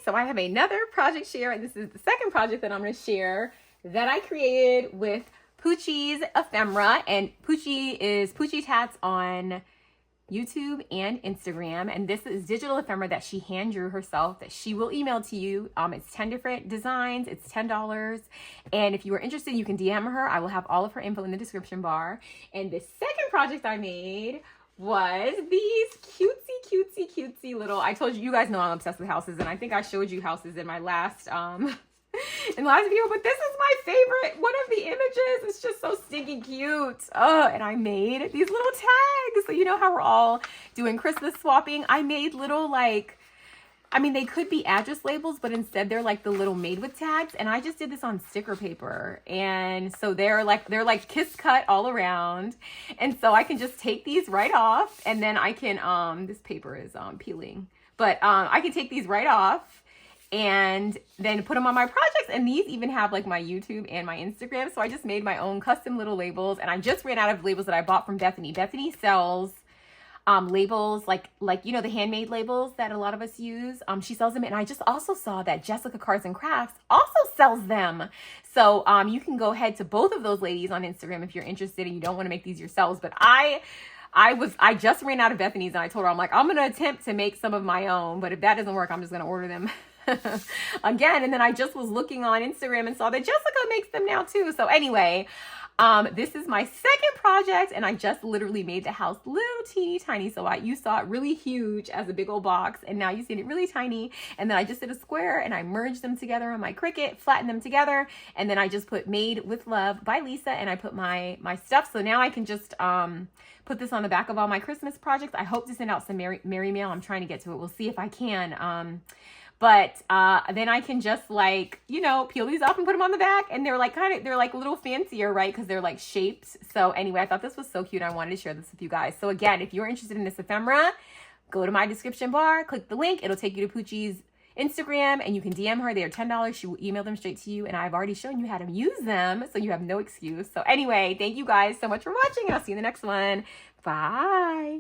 So I have another project share, and this is the second project that I'm going to share that I created with Poochie's Ephemera. And Poochie is Poochie Tats on YouTube and Instagram. And this is digital ephemera that she hand drew herself that she will email to you. It's 10 different designs. It's $10. And if you are interested, you can DM her. I will have all of her info in the description bar. And the second project I made was these cutesy little, I told you, you guys know I'm obsessed with houses, and I think I showed you houses in my last video, but this is my favorite one of the images. It's just so stinking cute. And I made these little tags. So you know how we're all doing Christmas swapping? I made little, like, I mean, they could be address labels, but instead they're like the little made with tags. And I just did this on sticker paper. And so they're like kiss cut all around. And so I can just take these right off, and then I can, this paper is peeling, but I can take these right off and then put them on my projects. And these even have like my YouTube and my Instagram. So I just made my own custom little labels, and I just ran out of labels that I bought from Bethany. Bethany sells labels like you know, the handmade labels that a lot of us use. She sells them, and I just also saw that Jessica Cards and Crafts also sells them. So you can go ahead to both of those ladies on Instagram if you're interested and you don't want to make these yourselves. But I just ran out of Bethany's, and I told her, I'm like, I'm gonna attempt to make some of my own, but if that doesn't work, I'm just gonna order them again. And then I just was looking on Instagram and saw that Jessica makes them now too. So anyway, this is my second project, and I just literally made the house little teeny tiny. So you saw it really huge as a big old box, and now you've seen it really tiny. And then I just did a square, and I merged them together on my Cricut, flattened them together, and then I just put Made with Love by Lisa, and I put my stuff. So now I can just put this on the back of all my Christmas projects. I hope to send out some Merry Mail. I'm trying to get to it. We'll see if I can. But then I can just, like, you know, peel these off and put them on the back. And they're like they're like a little fancier, right? Because they're like shaped. So anyway, I thought this was so cute. I wanted to share this with you guys. So again, if you're interested in this ephemera, go to my description bar, click the link. It'll take you to Poochie's Instagram, and you can DM her. They are $10. She will email them straight to you. And I've already shown you how to use them, so you have no excuse. So anyway, thank you guys so much for watching, and I'll see you in the next one. Bye.